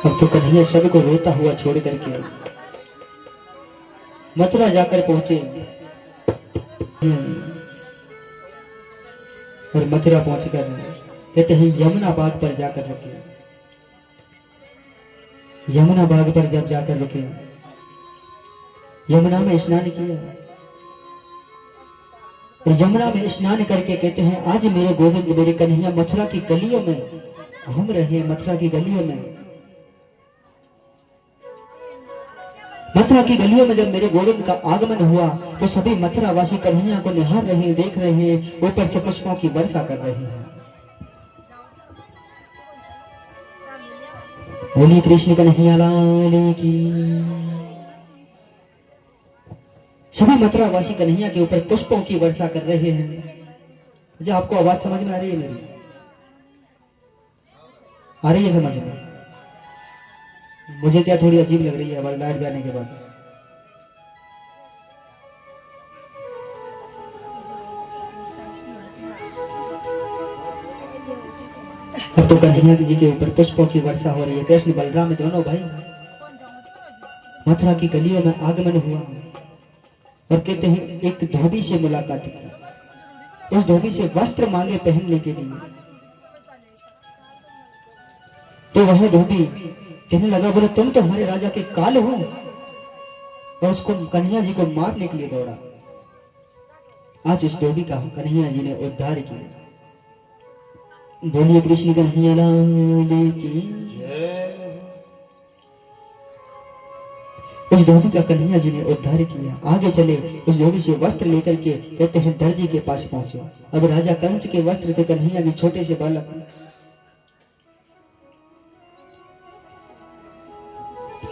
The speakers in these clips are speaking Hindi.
अब तो कन्हैया सबको रोता हुआ छोड़ करके मथुरा जाकर पहुंचे। और मथुरा पहुंचकर कहते हैं यमुना बाग पर जाकर रुके। यमुना बाग पर जब जाकर रुके, यमुना में स्नान किया और यमुना में स्नान करके कहते हैं आज मेरे गोविंद मेरे कन्हैया मथुरा की गलियों में घूम रहे हैं। मथुरा की गलियों में, मथुरा की गलियों में जब मेरे गोविंद का आगमन हुआ तो सभी मथुरा वासी कन्हैया को निहार रहे हैं, देख रहे हैं, ऊपर से पुष्पों की वर्षा कर रहे हैं। बोलिए कृष्ण कन्हैया लाल की। सभी मथुरा वासी कन्हैया के ऊपर पुष्पों की वर्षा कर रहे हैं। जो आपको आवाज समझ में आ रही है मेरी? आ रही है समझ में? मुझे क्या थोड़ी अजीब लग रही है आवाज लाइट जाने के बाद। अब तो कन्हैया जी के ऊपर पुष्पों की वर्षा हो रही है। कृष्ण बलराम दोनों भाई मथुरा की गलियों में आगमन हुआ और कहते हैं एक धोबी से मुलाकात की। उस धोबी से वस्त्र मांगे पहनने के लिए, तो वह धोबी कहने लगा, बोले तुम तो हमारे राजा के काल हो, और उसको कन्हैया जी को मारने के लिए दौड़ा। आज इस धोबी का कन्हैया जी ने उद्धार किया। बोलिए कृष्ण कन्हैया लाल की। उस धोबी का कन्हैया जी ने उद्धार किया। आगे चले, उस धोबी से वस्त्र लेकर के कहते हैं दर्जी के पास पहुंचे। अब राजा कंस के वस्त्र थे, कन्हैया जी छोटे से बालक।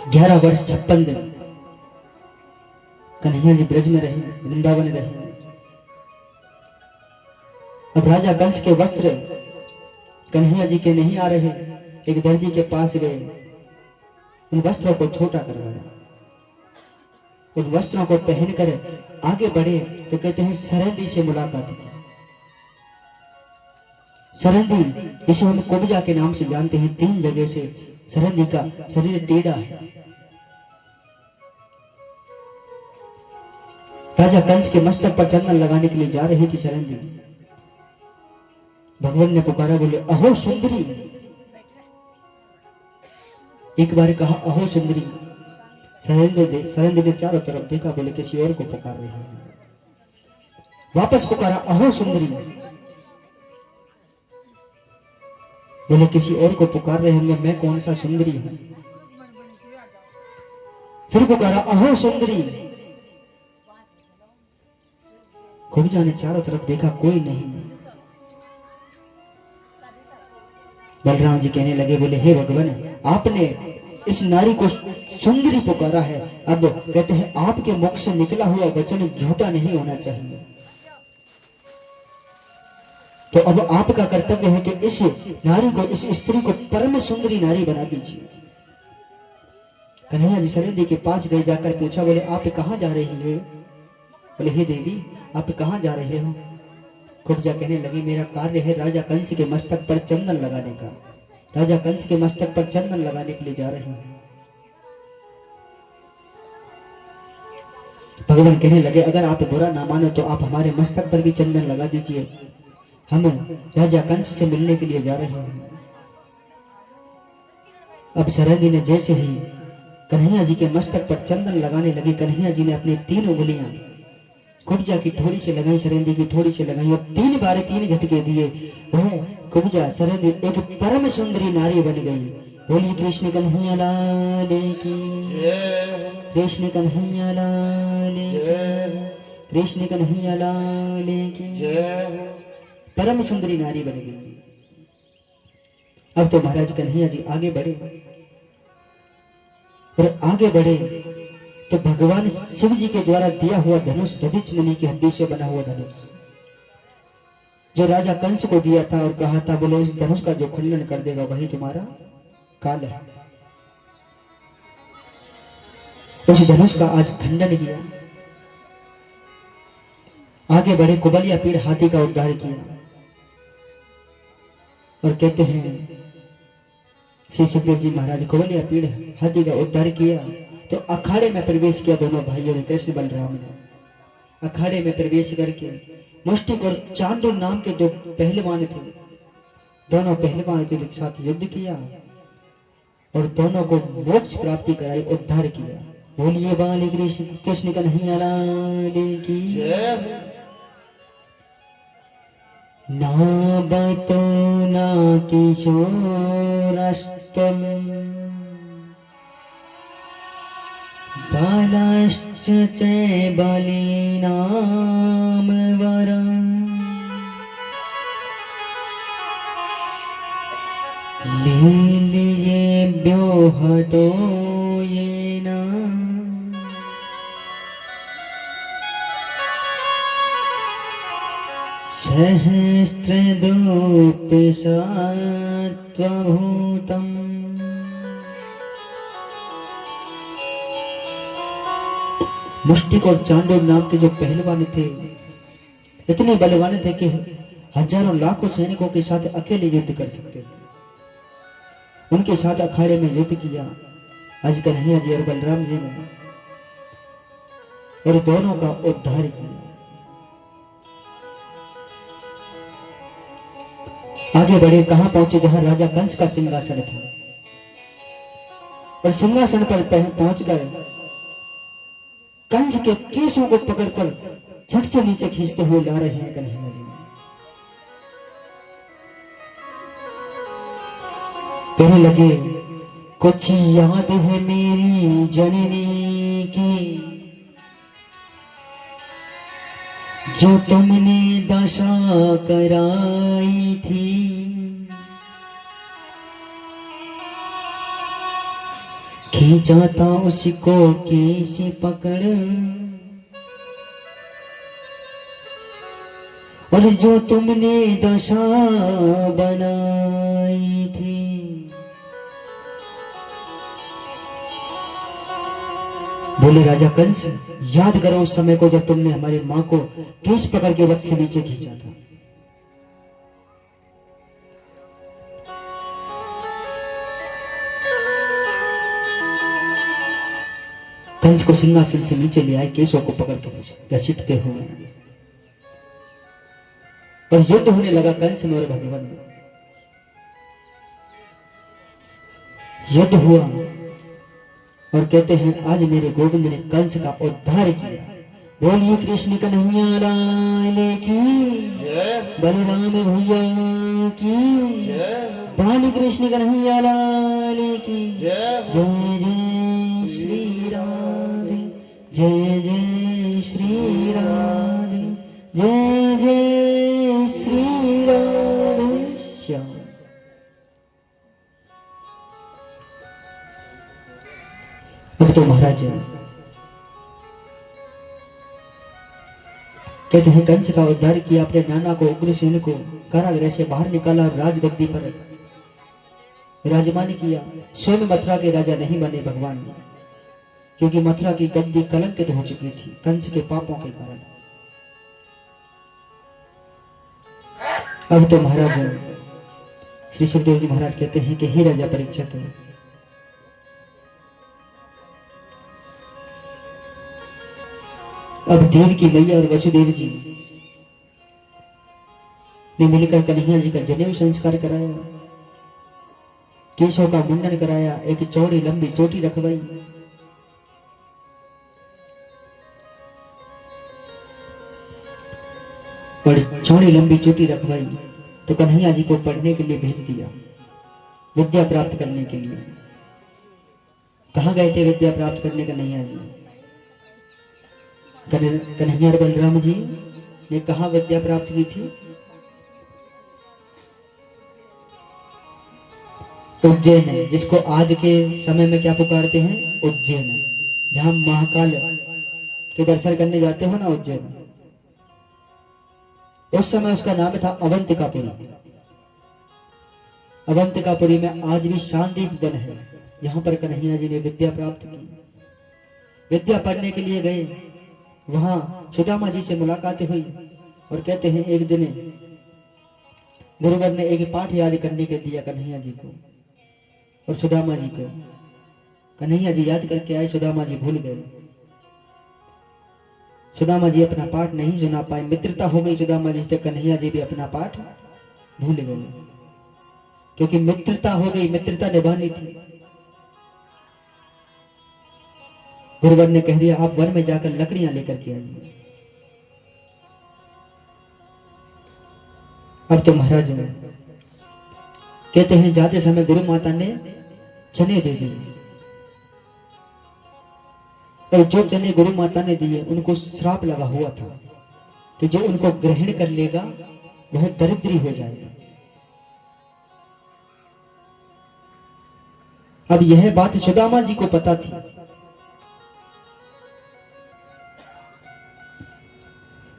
11 वर्ष 56 दिन कन्हैया जी ब्रज में रहे, वृंदावन रहे। अब राजा कंस के वस्त्र कन्हैया जी के नहीं आ रहे, एक दर्जी के पास गए, उन वस्त्रों को छोटा करवाया। उन वस्त्रों को पहनकर आगे बढ़े तो कहते हैं सरंदी से मुलाकात की। सरंदी, इसे हम कुब्जा के नाम से जानते हैं। 3 जगह से सरंदी का शरीर टेढ़ा है। राजा कंस के मस्तक पर चंदन लगाने के लिए जा रही थी सरंदी। भगवान ने पुकारा, बोले अहो सुंदरी। एक बार कहा अहो सुंदरी। सरंदी ने चारों तरफ देखा, बोले किसी और को पुकार रही है। वापस पुकारा अहो सुंदरी, बोले किसी और को पुकार रहे होंगे, मैं कौन सा सुंदरी हूं। फिर पुकारा अहो सुंदरी। कुब्जा ने चारों तरफ देखा, कोई नहीं। बलराम जी कहने लगे, बोले हे भगवान, आपने इस नारी को सुंदरी पुकारा है। अब कहते हैं आपके मुख से निकला हुआ वचन झूठा नहीं होना चाहिए। तो अब आपका कर्तव्य है कि इस नारी को, इस स्त्री को परम सुंदरी नारी बना दीजिए। कन्हैया जी सरंदी के पास गए, जाकर पूछा, बोले आप कहां जा रही हो? बोले हे देवी, आप कहां जा रहे हो? कुब्जा कहने लगी, मेरा कार्य है राजा कंस के मस्तक पर चंदन लगाने का। राजा कंस के मस्तक पर चंदन लगाने के लिए जा रही हूं। भगवान कहने लगे, अगर आप बुरा ना मानो तो आप हमारे मस्तक पर भी चंदन लगा दीजिए। हम राजा कंस से मिलने के लिए जा रहे हैं। अब सरंदी ने जैसे ही कन्हैया जी के मस्तक पर चंदन लगाने लगी, कन्हैया जी ने अपनी 3 उंगलियां कुब्जा की ठोड़ी से लगाई, सरंदी की ठोड़ी से लगाई और 3 बार 3 झटके दिए। वह कुब्जा सरंदी एक परम सुंदरी नारी बन गई। बोलिए कृष्ण कन्हैया लाल की। कृष्ण कन्हैया लाल की। कृष्ण कन्हैया लाल की। परम सुंदरी नारी बन गई। अब तो महाराज कन्हैया जी आगे बढ़े और आगे बढ़े तो भगवान शिव जी के द्वारा दिया हुआ धनुष, दधिच मुनि की हड्डी से बना हुआ धनुष, जो राजा कंस को दिया था और कहा था, बोले इस धनुष का जो खंडन कर देगा वही तुम्हारा काल है। उस धनुष का आज खंडन किया। आगे बढ़े, कुबलिया पीड़ हाथी का उद्धार किया और कहते हैं श्री सुखदेव जी महाराज को लिया पीड़ हाथी का उद्धार किया तो अखाड़े में प्रवेश किया दोनों भाइयों ने, कृष्ण बलराम ने। अखाड़े में प्रवेश करके मुष्टिक और चांडू नाम के दो पहलवान थे, दोनों पहलवान के साथ युद्ध किया और दोनों को मोक्ष प्राप्ति कराई, उद्धार किया। बोलिए बाल कृष्ण कन्हैया लाल की जय। ना बतो ना किशोरस्तम बालश्च च बलिनाम वरम् लील्येभ्यो हतो येन सहस्रदोऽपि सत्त्वभूतम्। मुष्टिक और चांडूर नाम के जो पहलवान थे इतने बलवान थे कि हजारों लाखों सैनिकों के साथ अकेले युद्ध कर सकते थे। उनके साथ अखाड़े में युद्ध किया आज कन्हैया जी और बलराम जी ने, और दोनों का उद्धार किया। आगे बढ़े, कहां पहुंचे? जहां राजा कंस का सिंहासन था, और सिंहासन पर पहुंचकर कंस के केसों को पकड़कर झट से नीचे खींचते हुए ला रहे हैं कन्हैया जी। कहने लगे, कुछ याद है मेरी जननी की, जो तुमने दशा कराई थी। खींचा था उसको केस पकड़, और जो तुमने दशा बनाई थी। बोले राजा कंस, याद करो उस समय को जब तुमने हमारी मां को केस पकड़ के वक्त से नीचे खींचा था। कंस को सिंहासन से नीचे ले आए, केसों को पकड़ के घसीटते हुए, और युद्ध होने लगा कंस में और भगवान में। युद्ध हुआ और कहते हैं आज मेरे गोविंद ने कंस का उद्धार किया। बोलिए कृष्ण कन्हैया लाल की जय, बलराम भैया की जय, बाल कृष्ण कन्हैया लाल की जय। जय जय श्री राधे, जय जय श्री राधे, जय जय श्री राधे श्याम। अब तो महाराज कहते हैं कंस का उद्धार किया, अपने नाना को उग्रसेन को कारागृह से बाहर निकाला, राजगद्दी पर विराजमान किया। स्वयं मथुरा के राजा नहीं बने भगवान, क्योंकि मथुरा की गद्दी कलंकित हो चुकी थी कंस के पापों के कारण। अब तो महाराज श्री सुखदेव जी महाराज कहते हैं कि हे राजा परीक्षित, अब देव की मैया और वसुदेव जी ने मिलकर कन्हैया जी का जनेऊ संस्कार कराया, केशों का मुंडन कराया, एक चौड़ी लंबी चोटी रखवाई, और चौड़ी लंबी चोटी रखवाई तो कन्हैया जी को पढ़ने के लिए भेज दिया, विद्या प्राप्त करने के लिए। कहां गए थे विद्या प्राप्त करने कन्हैया जी? कन्हैया बलराम जी ने कहा विद्या प्राप्त की थी? उज्जैन है, जिसको आज के समय में क्या पुकारते हैं? उज्जैन है, जहां महाकाल के दर्शन करने जाते हो ना उज्जैन, उस समय उसका नाम था अवंतिकापुरी। अवंतिकापुरी में आज भी शांतिदीप वन है, जहां पर कन्हैया जी ने विद्या प्राप्त की। विद्या पढ़ने के लिए गए, वहां सुदामा जी से मुलाकात हुई, और कहते हैं एक दिन गुरुवर ने एक पाठ याद करने के दिया कन्हैया जी को, और सुदामा जी को कन्हैया जी याद करके आए, सुदामा जी भूल गए। सुदामा जी अपना पाठ नहीं सुना पाए, मित्रता हो गई सुदामा जी से, कन्हैया जी भी अपना पाठ भूल गए, क्योंकि मित्रता हो गई, मित्रता निभानी थी। गुरुवर ने कह दिया आप वन में जाकर लकड़ियां लेकर के आइए। अब तो महाराज कहते हैं जाते समय गुरु माता ने चने दे दिए, और जो चने गुरु माता ने दिए उनको श्राप लगा हुआ था कि जो उनको ग्रहण कर लेगा वह दरिद्री हो जाएगा। अब यह बात सुदामा जी को पता थी,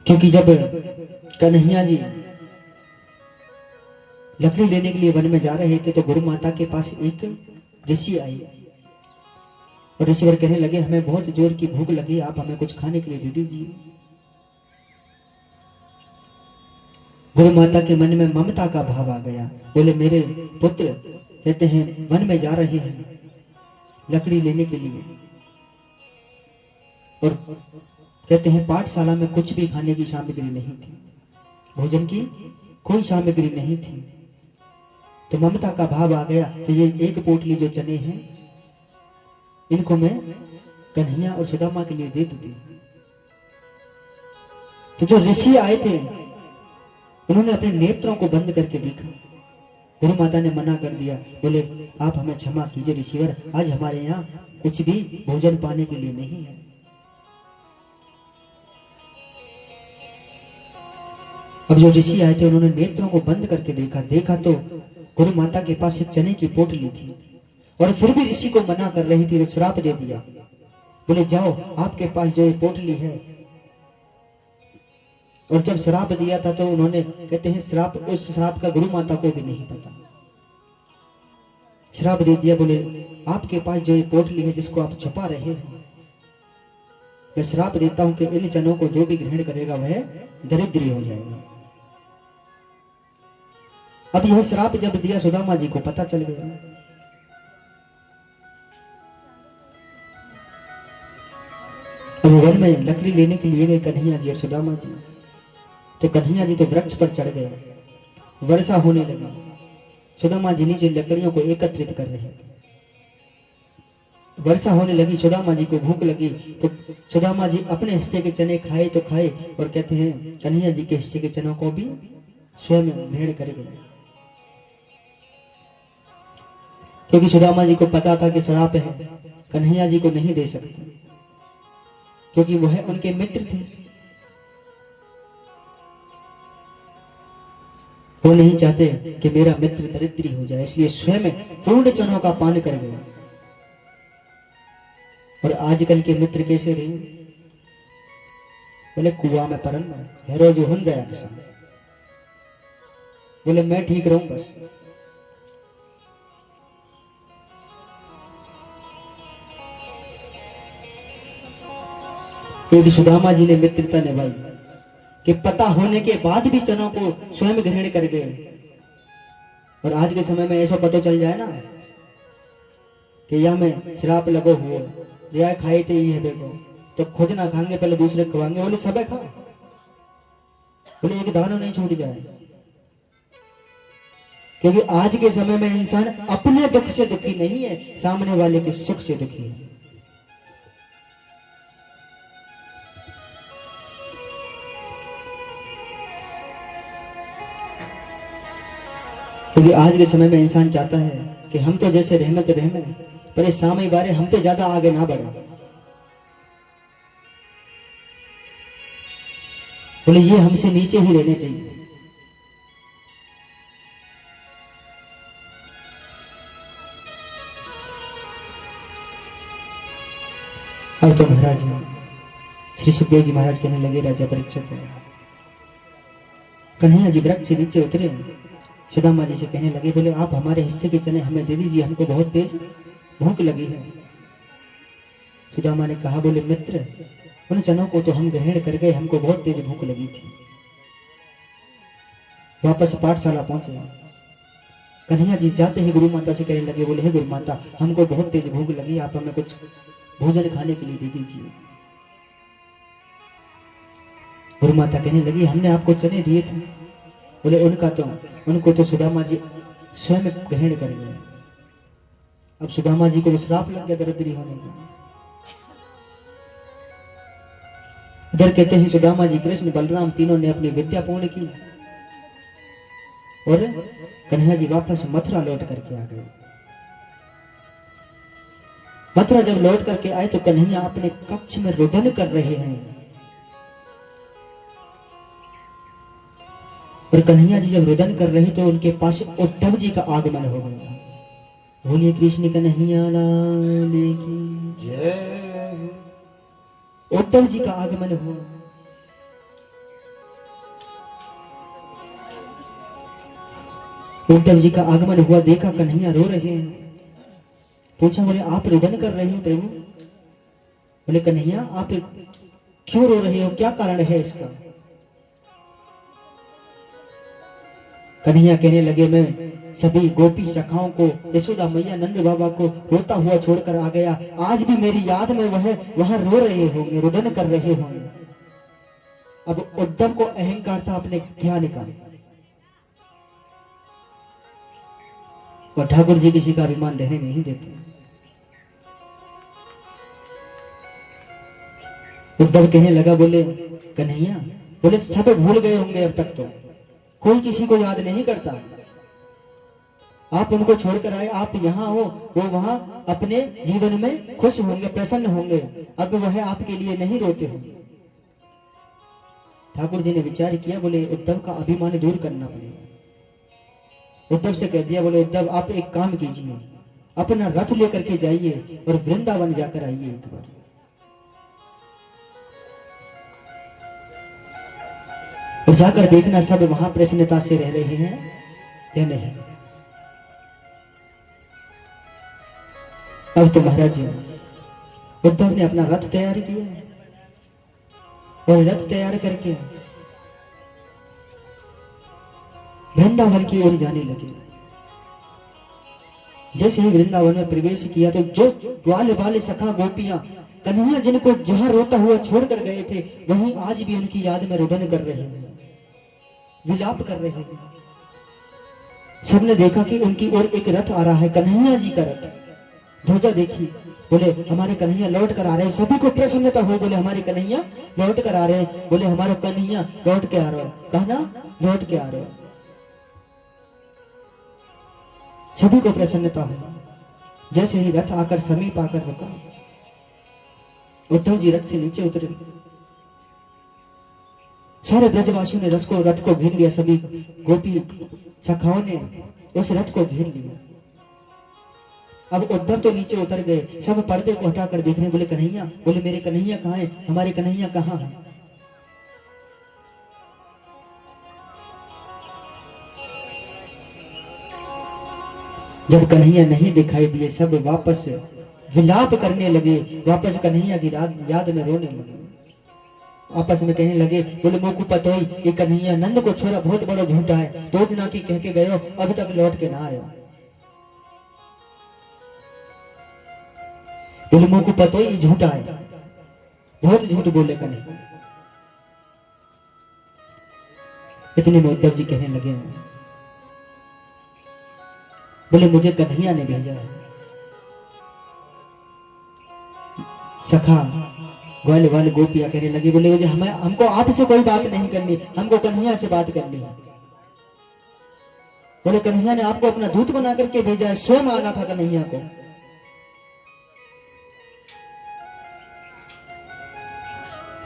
क्योंकि जब कन्हैया जी लकड़ी लेने के लिए वन में जा रहे थे तो गुरु माता के पास एक ऋषि आई, और ऋषिवर कहने लगे हमें बहुत जोर की भूख लगी, आप हमें कुछ खाने के लिए दे दीजिए। गुरु माता के मन में ममता का भाव आ गया, बोले मेरे पुत्र कहते हैं वन में जा रहे हैं लकड़ी लेने के लिए, और कहते हैं पाठशाला में कुछ भी खाने की सामग्री नहीं थी, भोजन की कोई सामग्री नहीं थी। तो ममता का भाव आ गया कि ये एक पोटली जो चने हैं इनको मैं कन्हैया और सुदामा के लिए दे दूंगी। तो जो ऋषि आए थे उन्होंने अपने नेत्रों को बंद करके देखा, गुरु माता ने मना कर दिया, बोले आप हमें क्षमा कीजिए ऋषिवर, आज हमारे यहाँ कुछ भी भोजन पाने के लिए नहीं है। अब जो ऋषि आए थे उन्होंने नेत्रों को बंद करके देखा तो गुरु माता के पास एक चने की पोटली थी, और फिर भी ऋषि को मना कर रही थी, तो श्राप दे दिया, बोले जाओ आपके पास जो ये पोटली है। और जब श्राप दिया था तो उन्होंने कहते हैं श्राप, उस श्राप का गुरु माता को भी नहीं पता, श्राप दे दिया, बोले आपके पास जो ये पोटली है जिसको आप छुपा रहे हैं, मैं श्राप देता हूं कि इन चनों को जो भी ग्रहण करेगा वह दरिद्री हो जाएगा। अब यह श्राप जब दिया सुदामा जी को पता चल गया। अब वन में लकड़ी लेने के लिए गए कन्हैया जी और सुदामा जी, तो कन्हैया जी तो वृक्ष पर चढ़ गए, वर्षा होने लगी, सुदामा जी नीचे लकड़ियों को एकत्रित कर रहे थे। वर्षा होने लगी, सुदामा जी को भूख लगी, तो सुदामा जी अपने हिस्से के चने खाए तो खाए, और कहते हैं कन्हैया जी के हिस्से के चनों को भी स्वयं ग्रहण कर गए, क्योंकि सुदामा जी को पता था कि श्राप है, कन्हैया जी को नहीं दे सकते, क्योंकि वह उनके मित्र थे। वो नहीं चाहते कि मेरा मित्र दरिद्री हो जाए, इसलिए स्वयं पूर्ण चनों का पान कर गए। और आजकल के मित्र कैसे रहे, बोले कुआं में परन हेरो जो हुन गया, बोले मैं ठीक रहूं बस। तो भी सुदामा जी ने मित्रता निभाई कि पता होने के बाद भी चनों को स्वयं ग्रहण कर गए। और आज के समय में ऐसा पता चल जाए ना कि या में श्राप लगो हुए या खाए थे ये देखो, तो खुद ना खाएंगे पहले दूसरे खवाएंगे, बोले सब खा, बोले एक दाना नहीं छूट जाए। क्योंकि आज के समय में इंसान अपने दुख से दुखी नहीं है, सामने वाले के सुख से दुखी है। क्योंकि आज के समय में इंसान चाहता है कि हम तो जैसे रहमत रहमे, पर इस सामने बारे हम तो ज्यादा आगे ना बढ़े, बोले ये हमसे नीचे ही रहने चाहिए। अब तो महाराज श्री सुखदेव जी महाराज कहने लगे राजा परीक्षित, कन्हैया जी वृक्ष से नीचे उतरे, सुदामा जी से कहने लगे, बोले आप हमारे हिस्से के चने हमें दे दीजिए, हमको बहुत तेज भूख लगी है। सुदामा ने कहा, बोले मित्र उन चनों को तो हम ग्रहण कर गए, हमको बहुत तेज भूख लगी थी। वापस पाठशाला पहुंचे, कन्हैया जी जाते ही गुरु माता से कहने लगे, बोले हे गुरु माता, हमको बहुत तेज भूख लगी, आप हमें कुछ भोजन खाने के लिए दे दीजिए। गुरु माता कहने लगी, हमने आपको चने दिए थे। बोले उनको तो सुदामा जी स्वयं ग्रहण करेंगे। अब सुदामा जी को श्राप लग गया दरिद्री होने का। इधर कहते हैं सुदामा जी, कृष्ण, बलराम तीनों ने अपनी विद्या पूर्ण की और कन्हैया जी वापस मथुरा लौट करके आ गए। मथुरा जब लौट करके आए तो कन्हैया अपने कक्ष में रुदन कर रहे हैं। और कन्हैया जी जब रुदन कर रहे तो उनके पास उद्धव जी का आगमन हो गया। बोलिए कृष्ण कन्हैया लाल की जय। उद्धव जी का आगमन हुआ। उद्धव जी का आगमन हुआ, देखा कन्हैया रो रहे हैं। पूछा, बोले आप रुदन कर रहे हो प्रभु? बोले कन्हैया आप क्यों रो रहे हो, क्या कारण है इसका? कन्हैया कहने लगे, मैं सभी गोपी सखाओं को, यशोदा मैया, नंद बाबा को रोता हुआ छोड़कर आ गया। आज भी मेरी याद में वह वहां रो रहे होंगे, रुदन कर रहे होंगे। अब उद्धव को अहंकार था अपने ज्ञान का, और ठाकुर जी किसी का अभिमान रहने नहीं देते। उद्धव कहने लगा, बोले कन्हैया, बोले सब भूल गए होंगे, अब तक तो कोई किसी को याद नहीं करता। आप उनको छोड़कर आए, आप यहाँ हो, वो वहां अपने जीवन में खुश होंगे, प्रसन्न होंगे। अब वह आपके लिए नहीं रोते होंगे। ठाकुर जी ने विचार किया, बोले उद्धव का अभिमान दूर करना पड़ेगा। उद्धव से कह दिया, बोले उद्धव आप एक काम कीजिए, अपना रथ लेकर के जाइए और वृंदावन जाकर आइए एक बार। और जाकर देखना सब वहां प्रसन्नता से रह रहे हैं या नहीं। अब तो महाराज जी उद्धव ने अपना रथ तैयार किया और रथ तैयार करके वृंदावन की ओर जाने लगे। जैसे ही वृंदावन में प्रवेश किया तो जो ग्वाल बाल सखा गोपियां कन्हैया जिनको जहां रोता हुआ छोड़कर गए थे, वहीं आज भी उनकी याद में रुदन कर रहे हैं, विलाप कर रहे हैं। सबने देखा कि उनकी ओर एक रथ आ रहा है, कन्हैया जी का रथ। ध्वजा देखी, बोले हमारे कन्हैया लौट कर आ रहे हैं। सभी को प्रसन्नता हो, बोले हमारे कन्हैया लौट कर आ रहे हैं। बोले हमारा कन्हैया लौट के आ रहा है, कहना लौट के आ रहे हैं। सभी को प्रसन्नता हो। जैसे ही रथ आकर समीप आकर रुका, उद्धव जी रथ से नीचे उतरे। सारे ब्रजवासियों ने रथ को घेर लिया, सभी गोपी सखाओं ने उस रथ को घेर लिया। अब उद्धव तो नीचे उतर गए, सब पर्दे को हटाकर देखने, बोले कन्हैया, बोले मेरे कन्हैया कहाँ है, हमारे कन्हैया कहाँ है? जब कन्हैया नहीं दिखाई दिए, सब वापस विलाप करने लगे, वापस कन्हैया की याद में रोने लगे। आपस में कहने लगे, बोले मोकू पतोई, ये कन्हैया नंद को छोरा बहुत बड़ा झूठा है। 2 दिना की कह के गयो, अब तक लौट के ना आयो। बोले मोकू पतोई झूठा है, बहुत झूठ बोले कन्हैया। इतने में उद्धव जी कहने लगे, बोले मुझे कन्हैया ने भेजा है। सखा ग्वाल वाले गोपियां कहने लगी, बोले मुझे हमको आपसे कोई बात नहीं करनी, हमको कन्हैया से बात करनी है। बोले कन्हैया ने आपको अपना दूत बना करके भेजा है, स्वयं आना था कन्हैया को।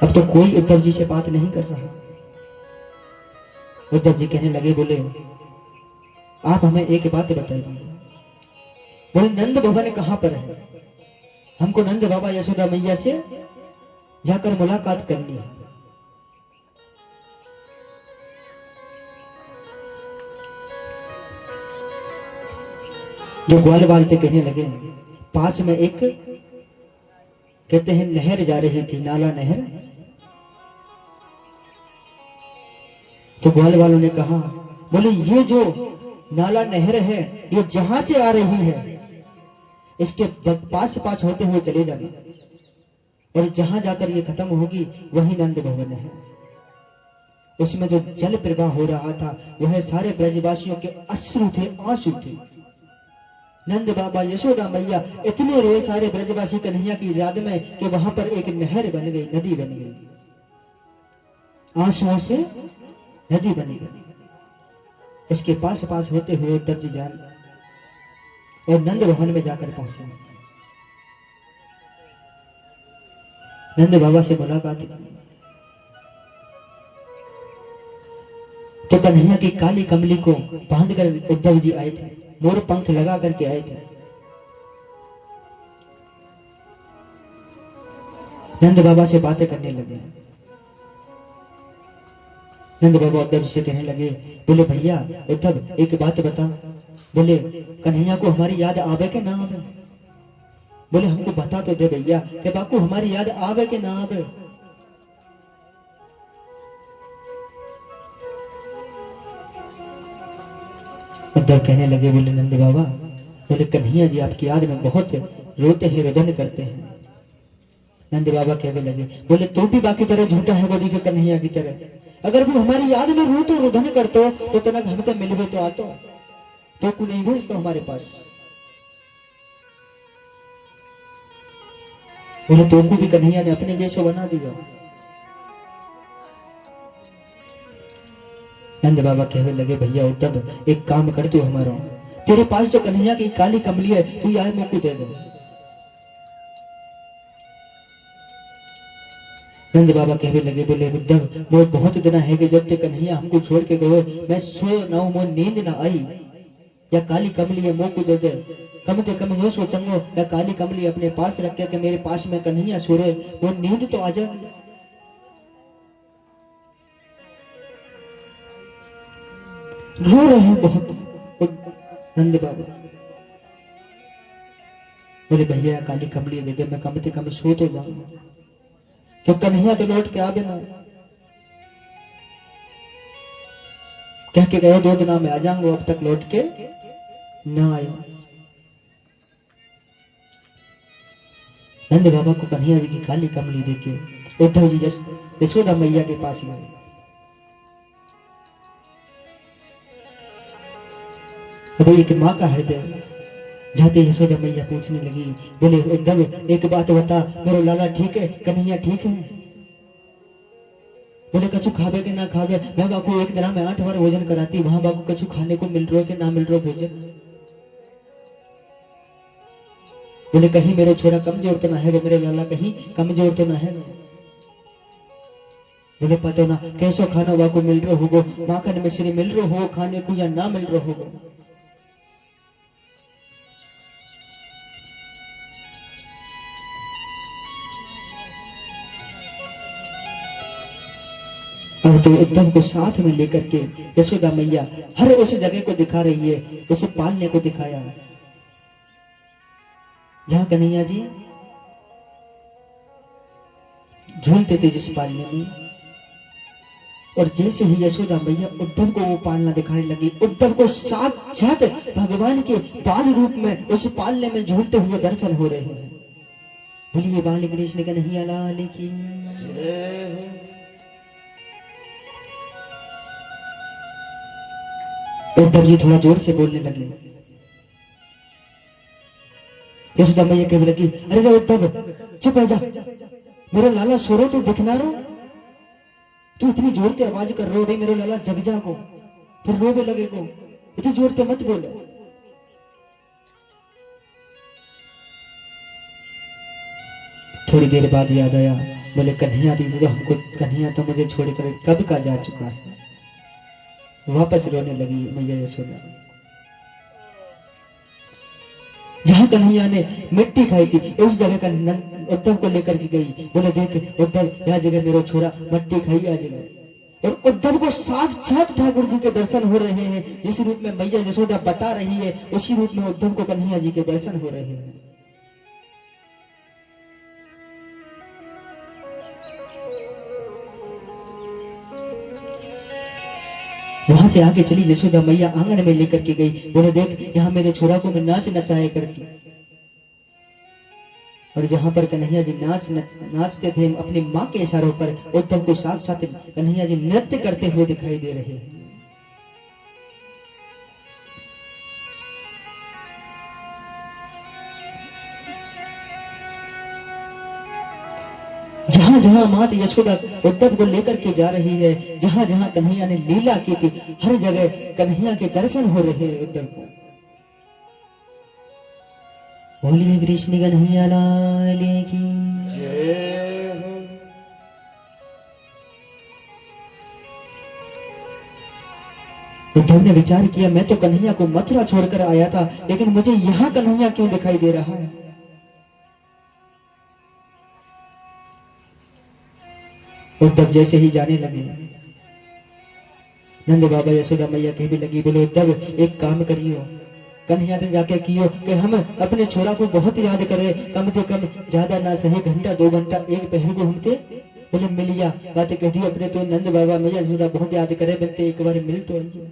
अब तो कोई उद्धव जी से बात नहीं कर रहा। उद्धव जी कहने लगे, बोले आप हमें एक बात बता दीजिए। बोले नंद भवन कहां पर है, हमको नंद बाबा यशोदा मैया से जाकर मुलाकात करनी है। जो ग्वाल बाल थे कहने लगे, पास में एक कहते हैं नहर जा रही थी, नाला नहर। तो ग्वाल वालों ने कहा, बोले ये जो नाला नहर है, ये जहां से आ रही है इसके पास पास होते हुए चले जाना, और जहां जाकर ये खत्म होगी वही नंद भवन है। उसमें जो जल प्रवाह हो रहा था वह सारे ब्रजवासियों के अश्रु थे, आंसू थे। नंद बाबा, यशोदा मैया इतने रोए सारे ब्रजवासी कन्हैया की याद में कि वहां पर एक नहर बन गई, नदी बन गई, आंसुओं से नदी बन गई। उसके पास पास होते हुए उद्धव जी जान और नंद भवन में जाकर पहुंचे। नंद बाबा से मुलाकात की तो कन्हैया की काली कमली को बांधकर उद्धव जी आए थे, मोर पंख लगा करके आए थे। नंद बाबा से बातें करने लगे। नंद बाबा उद्धव जी से कहने लगे, बोले भैया उद्धव एक बात बता, बोले कन्हैया को हमारी याद आवे के ना आवे? बोले हमको बता तो दे भैया कि बापू हमारी याद आवे के ना आवे? उद्धव कहने लगे, बोले नंद बाबा, बोले कन्हैया जी आपकी याद में बहुत रोते हैं, रुदन करते हैं। नंद बाबा कहने लगे, बोले तू भी बाकी तरह झूठा है बोली के कन्हैया की तरह, अगर वो हमारी याद में रो तो रुदन करते तो तनक हम तो मिलवे तो आतो, तो को नहीं भेज तो हमारे पास। बोले तो को भी कन्हैया ने अपने जैसे बना दिया। नंद बाबा कहने लगे, भैया उद्धव एक काम कर तू हमारा, तेरे पास जो कन्हैया की काली कमली है तू यार मुझको दे दे। नंद बाबा कहने लगे, बोले उद्धव वो बहुत दिन है कि जब तक कन्हैया हमको छोड़ के गए मैं सो ना हूं, मोर नींद ना आई, या काली कमली है मुंह को दे दे, कम से कम यो सोचंगो या काली कमली अपने पास रख के मेरे पास में कन्हैया सो रहे, वो नींद तो आ जाए। रो रहे हैं बहुत नंद बाबा। बोले भैया काली कमली दे दे, मैं कम से कम सो तो जाऊं, तो कन्हैया तो लौट के आ बिना कह के गए 2 दिन में आ जाऊंगा, अब तक लौट के ना आए। नंद बाबा को कन्हैया जी की काली कमली देके उद्धव जी यशोदा मैया के पास गए। अब एक माँ का हृदय जाते यशोदा मैया पूछने लगी, बोले उद्धव एक बात बता, मेरा लाला ठीक है, कन्हैया ठीक है? बोले कछु खावे के ना खावे, मैं बापू एक दिन में 8 बार भोजन कराती, वहां बापू कछु खाने को मिल रहा है कि ना मिल रहा भोजन? बोले कहीं मेरे छोरा कमजोर तो ना है, मेरे लाला कहीं कमजोर तो ना है? बोले पता ना कैसो खाना बापू मिल रहा होगो, माखन मिश्री मिल रहा हो खाने को या ना मिल रहा होगो? अब तो उद्धव को साथ में लेकर के यशोदा मैया हर उस जगह को दिखा रही है, उसे पालने को दिखाया जहां कन्हैया जी झूलते थे जिस पालने में। और जैसे ही यशोदा मैया उद्धव को वो पालना दिखाने लगी, उद्धव को साक्षात भगवान के बाल रूप में उस पालने में झूलते हुए दर्शन हो रहे हैं। बोलिए बाल कृष्ण कन्हैया लाल की। उद्धव जी थोड़ा जोर से बोलने लगे। यशोदा मैया कहने लगी, अरे रे उद्धव चुप रह जा, मेरा लाला सो रो तो दिखना रो, तू इतनी जोर से आवाज कर रो, मेरे लाला जग जा को फिर रोने लगे को, इतनी जोर से मत बोले। थोड़ी देर बाद याद आया, बोले कन्हैया दी तो हमको, कन्हैया तो मुझे छोड़कर कब का जा चुका है। वापस रोने लगी मैया यशोदा। जहां कन्हैया ने मिट्टी खाई थी उस जगह का उद्धव को लेकर के गई। बोले देख उद्धव, यह जगह मेरा छोरा मट्टी खाई आ जगह। और उद्धव को साक्षात ठाकुर जी के दर्शन हो रहे हैं, जिस रूप में मैया यशोदा बता रही है उसी रूप में उद्धव को कन्हैया जी के दर्शन हो रहे हैं। वहां से आगे चली यशोदा मैया आंगन में लेकर के गई, बोले देख यहाँ मेरे छोरा को मैं नाच नचाया करती। और जहां पर कन्हैया जी नाचते थे अपनी माँ के इशारों पर, उद्धव को साथ साथ कन्हैया जी नृत्य करते हुए दिखाई दे रहे हैं। जहां जहां मात यशोदा उद्धव को लेकर के जा रही है, जहां जहां कन्हैया ने लीला की थी, हर जगह कन्हैया के दर्शन हो रहे हैं उद्धव को। बोलिए कृष्ण कन्हैया लाल की जय हो। उद्धव ने विचार किया, मैं तो कन्हैया को मथुरा छोड़कर आया था, लेकिन मुझे यहां कन्हैया क्यों दिखाई दे रहा है। उद्धव जैसे ही जाने लगे, नंद बाबा यशोदा मैया कह भी लगी, बोले उद्धव एक काम करियो, कन्हैया से जाके कियो कि हम अपने छोरा को बहुत याद करें, कम से कम ज्यादा ना सही घंटा 2 घंटा एक पहर को हमते बोले मिलिया बात कह दी अपने तो नंद बाबा मैया यशोदा बहुत याद करे, बनते एक बार मिल तो आइए।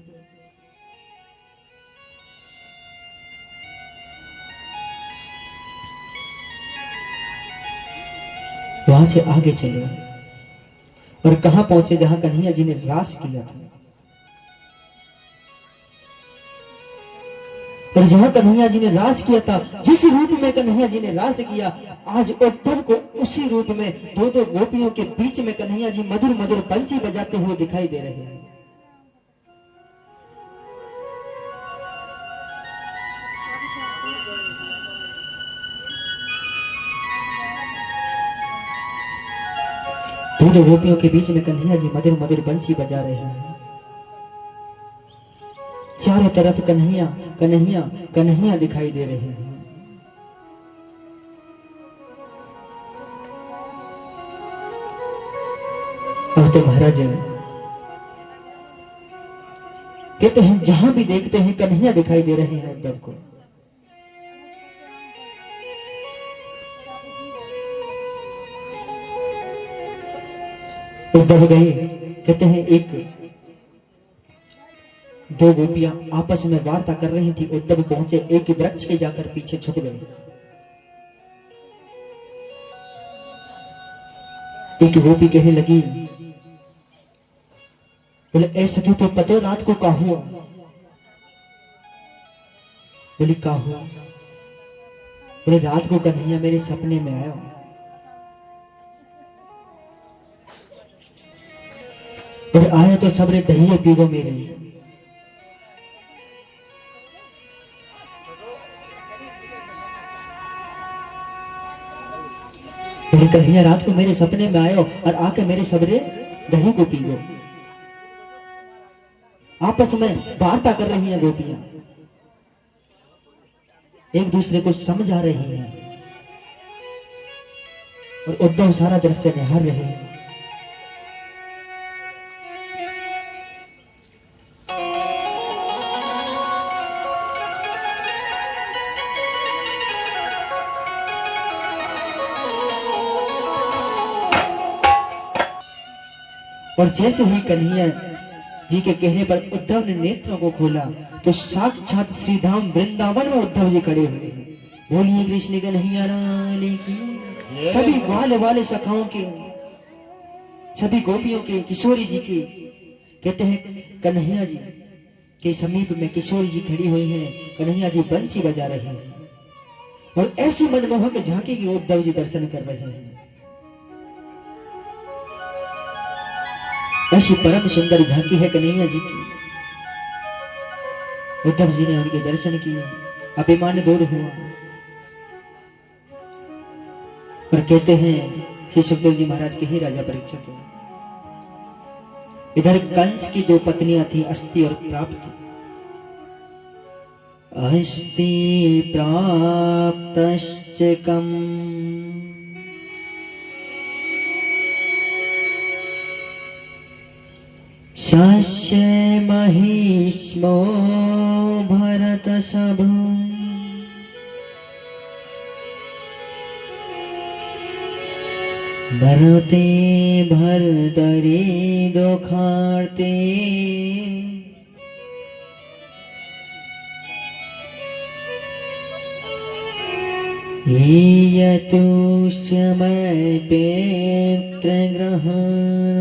वहां से आगे चले और कहां पहुंचे, जहां कन्हैया जी ने रास किया था। और जहां कन्हैया जी ने रास किया था, जिस रूप में कन्हैया जी ने रास किया, आज उद्धव को उसी रूप में 2-2 गोपियों के बीच में कन्हैया जी मधुर मधुर बंसी बजाते हुए दिखाई दे रहे हैं। दो गोपियों के बीच में कन्हैया जी मधुर मधुर बंसी बजा रहे हैं। चारों तरफ कन्हैया कन्हैया कन्हैया दिखाई दे रहे हैं। अब तो महाराज कहते हैं जहां भी देखते हैं कन्हैया दिखाई दे रहे हैं उद्धव को। उद्धव गए, कहते हैं 1-2 गोपियां आपस में वार्ता कर रही थी, उद्धव पहुंचे, एक वृक्ष के जाकर पीछे छुप गए। एक गोपी कहने लगी, बोले ऐसा क्यों, तो पतो रात को का हुआ। बोली का हुआ। बोले रात को कन्हैया मेरे सपने में आया और आया तो सबरे दही पीगो मेरे। बोले कन्हैया रात को मेरे सपने में आयो और आके मेरे सबरे दही को पीगो। आपस में वार्ता कर रही हैं गोपियां, एक दूसरे को समझा रही हैं और उद्धव सारा दृश्य निहार रहे हैं। और जैसे ही कन्हैया जी के कहने पर उद्धव ने नेत्रों को खोला तो साक्षात श्री धाम वृंदावन में उद्धव जी खड़े हुए हैं। बोलिए कृष्ण कन्हैया लाल की। सभी ग्वाल वाले सखाओं के, सभी गोपियों के, किशोरी जी के, कहते हैं कन्हैया जी के समीप में किशोरी जी खड़ी हुई हैं, कन्हैया जी बंसी बजा रहे हैं और ऐसी मनमोहक झांकी की उद्धव जी दर्शन कर रहे हैं। ऐसी परम सुंदर झांकी है कन्हैया जी की। उद्धव जी ने उनके दर्शन किए, अभिमान दूर हुआ और कहते हैं श्री सुखदेव जी महाराज के ही राजा परीक्षित। इधर कंस की 2 पत्नियां थी, अस्ति और प्राप्ति। अस्ति प्राप्तश्च कम सस्य महिष्मो भरत सभु भरते भरतरे दुखार्ते ईयतु समय पेत्र ग्रहण।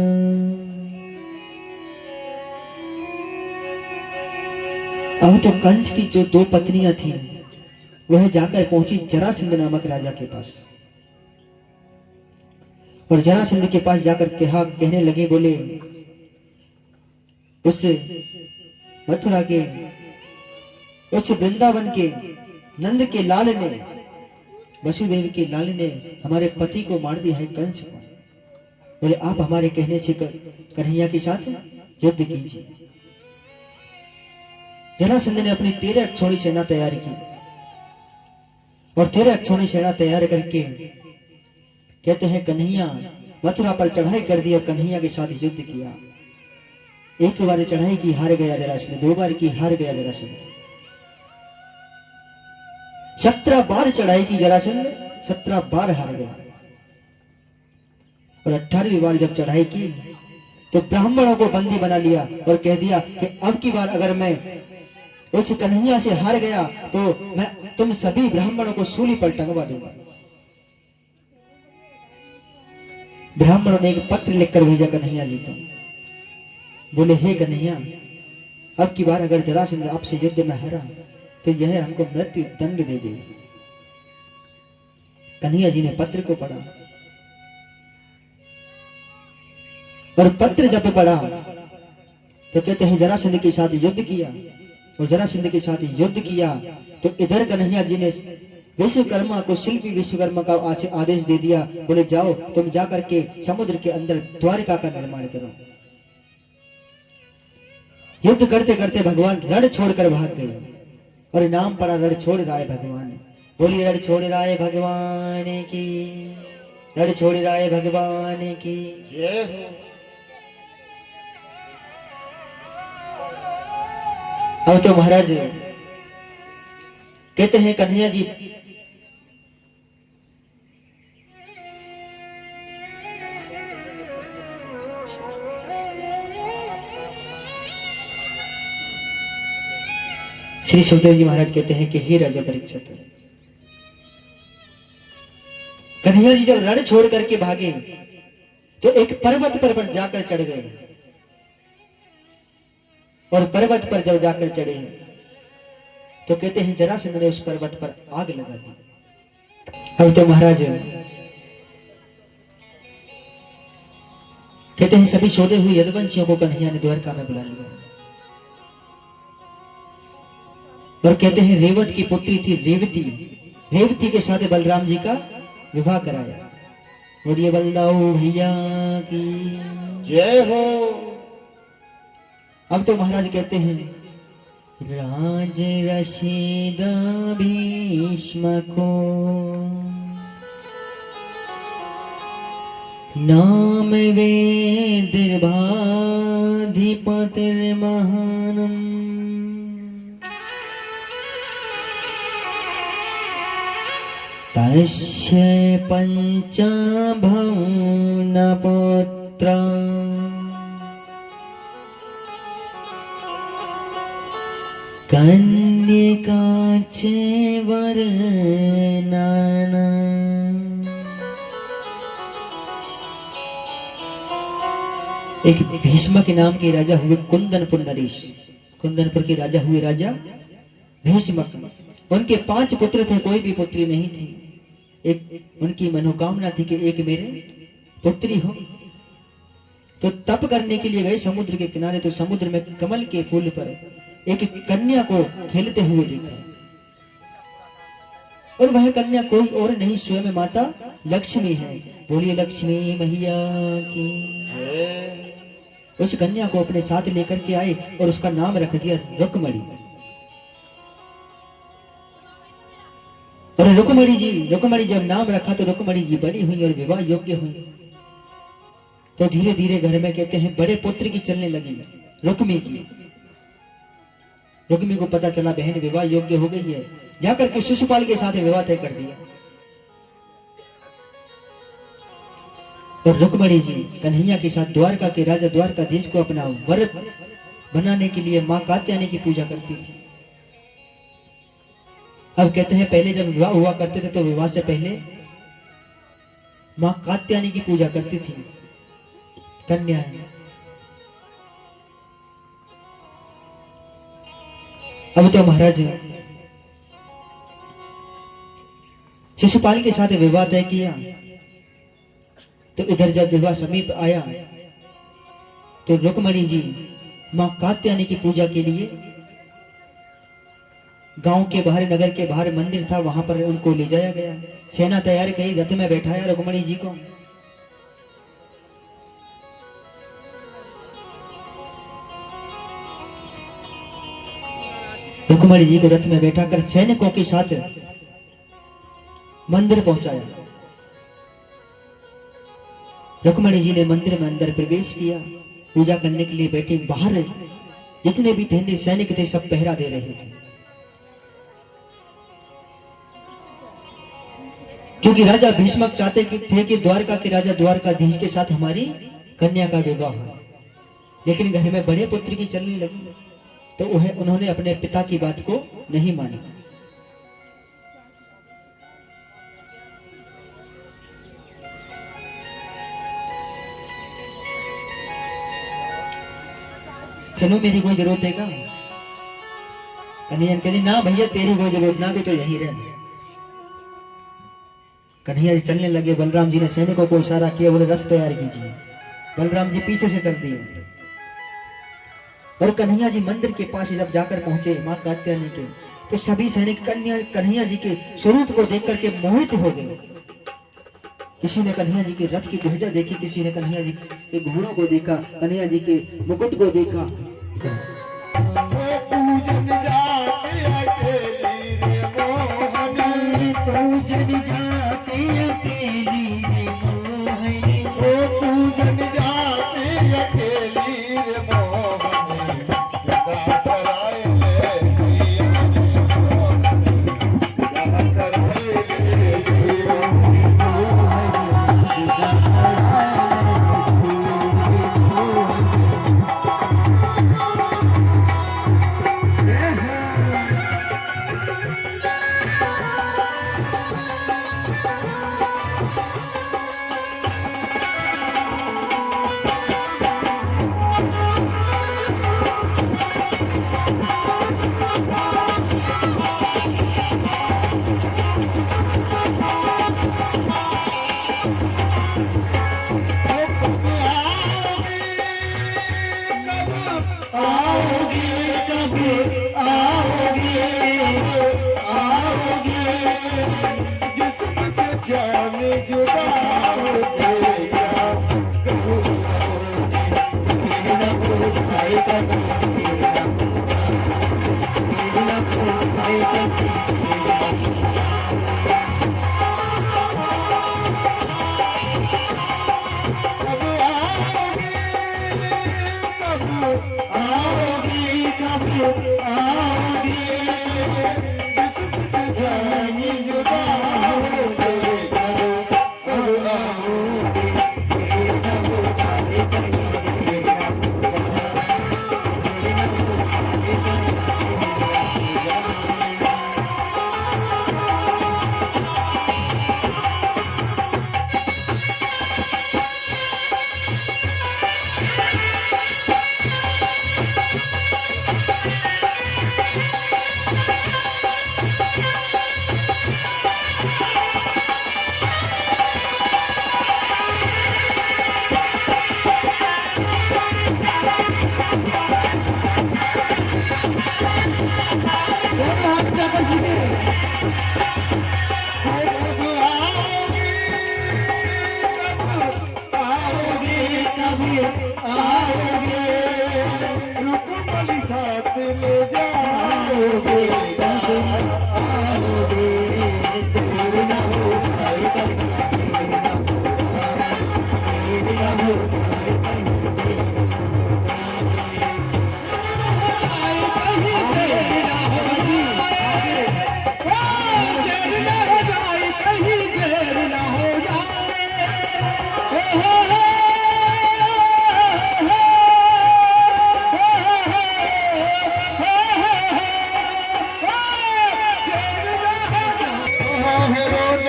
अब तो कंस की जो दो पत्नियां थीं वह जाकर पहुंची जरासंध नामक राजा के पास, और जरासंध के पास जाकर कहने लगे, बोले उस मथुरा के, उस वृंदावन के नंद के लाल ने, वसुदेव के लाल ने हमारे पति को मार दिया है, कंस को। बोले आप हमारे कहने से कन्हैया के साथ युद्ध कीजिए। जरासंध ने अपनी 13 अक्षौणी सेना तैयार की, और 13 अक्षौणी सेना तैयार करके कहते हैं कन्हैया मथुरा पर चढ़ाई कर दी, और कन्हैया के साथ युद्ध किया। एक बार चढ़ाई की, हार गया जरासंध। 2 बार की, हार गया जरासंध। 17 बार चढ़ाई की जरासंध, 17 बार हार गया। और 18वीं बार जब चढ़ाई की तो ब्राह्मणों को बंदी बना लिया और कह दिया कि अब की बार अगर मैं उस कन्हैया से हार गया तो मैं तुम सभी ब्राह्मणों को सूली पर टंगवा दूंगा। ब्राह्मणों ने एक पत्र लिखकर भेजा कन्हैया जी को। बोले हे कन्हैया, अब की बार अगर जरासंध आपसे युद्ध में हारा तो यह हमको मृत्यु दंड दे देगा। कन्हैया जी ने पत्र को पढ़ा, और पत्र जब पढ़ा तो कहते हैं जरासंध के साथ युद्ध किया, और जरासंध के साथ युद्ध किया तो इधर कन्हैया जी ने विश्वकर्मा को, शिल्पी विश्वकर्मा का आदेश दे दिया। बोले जाओ तुम जाकर के समुद्र के अंदर द्वारिका का निर्माण करो। युद्ध करते करते भगवान रण छोड़कर भाग गए, और नाम पड़ा रण छोड़ राय भगवान। बोलिए रण छोड़ राय भगवान की, रण छोड़ राय भगवान की जय हो। अब तो महाराज कहते हैं कन्हैया जी श्री सुखदेव जी महाराज कहते हैं कि हे राजा परीक्षित, कन्हैया जी जब रण छोड़ करके भागे तो एक पर्वत पर जाकर चढ़ गए, और पर्वत पर जब जाकर चढ़े तो कहते हैं जरासंध ने उस पर्वत पर आग लगा दी। अब तो महाराज कहते हैं सभी सोते हुए यदुवंशियों को कन्हैया ने द्वारका में बुला लिया, और कहते हैं रेवत की पुत्री थी रेवती, रेवती के साथ बलराम जी का विवाह कराया। और ये बलदाऊ भैया की जय हो। अब तो महाराज कहते हैं राज रशीदा भीष्म को नाम वेदिर्भाधिपतिर्महानम् तस्य पंचभौनपुत्रा कन्यका च वरनाना। एक भीष्म के नाम के राजा हुए कुंदनपुर नरेश, कुंदनपुर के राजा हुए राजा भीष्म। उनके 5 पुत्र थे, कोई भी पुत्री नहीं थी। एक उनकी मनोकामना थी कि एक मेरे पुत्री हो, तो तप करने के लिए गए समुद्र के किनारे। तो समुद्र में कमल के फूल पर एक कन्या को खेलते हुए देखा, और वह कन्या कोई और नहीं स्वयं माता लक्ष्मी है। बोलिए लक्ष्मी मैया की। उस कन्या को अपने साथ लेकर के आए और उसका नाम रख दिया रुक्मणी। और रुक्मणी जब नाम रखा तो रुक्मणी जी बड़ी हुई और विवाह योग्य हुई। तो धीरे धीरे घर में कहते हैं बड़े पुत्र की चलने लगी रुक्मी की। रुक्मी को पता चला बहन विवाह योग्य हो गई है, जाकर के शिशुपाल के साथ विवाह तय कर दिया। और रुक्मणी जी कन्हैया के साथ द्वारका के राजा द्वारकाधीश को अपना वर बनाने के लिए मां कात्यायनी की पूजा करती थी। अब कहते हैं पहले जब विवाह हुआ करते थे तो विवाह से पहले मां कात्यायनी की पूजा करती थी कन्याएं। अब तो महाराज शिशुपाल के साथ विवाह तय किया, तो इधर जब विवाह समीप आया तो रुक्मणी जी मां कात्यायनी की पूजा के लिए गांव के बाहर, नगर के बाहर मंदिर था, वहां पर उनको ले जाया गया। सेना तैयार करी, रथ में बैठाया रुक्मणी जी को। रुक्मणी जी को रथ में बैठाकर सैनिकों के साथ मंदिर पहुंचाया। रुक्मणी जी ने मंदिर में अंदर प्रवेश किया, पूजा करने के लिए बैठी। बाहर जितने भी थे सैनिक थे सब पहरा दे रहे थे, क्योंकि राजा भीष्मक चाहते थे कि द्वारका के राजा द्वारकाधीश के साथ हमारी कन्या का विवाह हो, लेकिन घर में बड़े पुत्र की चलने लगी, तो उन्होंने अपने पिता की बात को नहीं मानी। चलो मेरी कोई जरूरत है क्या? कन्हैया कहती ना भैया तेरी कोई जरूरत ना, तो यहीं रह। कन्हैया चलने लगे। बलराम जी ने सैनिकों को इशारा किया, बोले रथ तैयार कीजिए। बलराम जी पीछे से चल दिए और कन्हैया जी मंदिर के पास जब जाकर पहुंचे मां कात्यायनी के, तो सभी सैनिक कन्हैया जी के स्वरूप को देख करके मोहित हो गए। किसी ने कन्हैया जी के रथ की ध्वजा देखी, किसी ने कन्हैया जी के घोड़ों को देखा, कन्हैया जी के मुकुट को देखा। पूजन जाते अकेली रे मोहनी, पूजन जाते अकेली रे मोहनी, ओ पूजन जाते अकेली रे मोहनी, सदा कराए ले सदा कराए ले।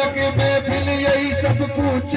रौनक महफिल यही सब पूछ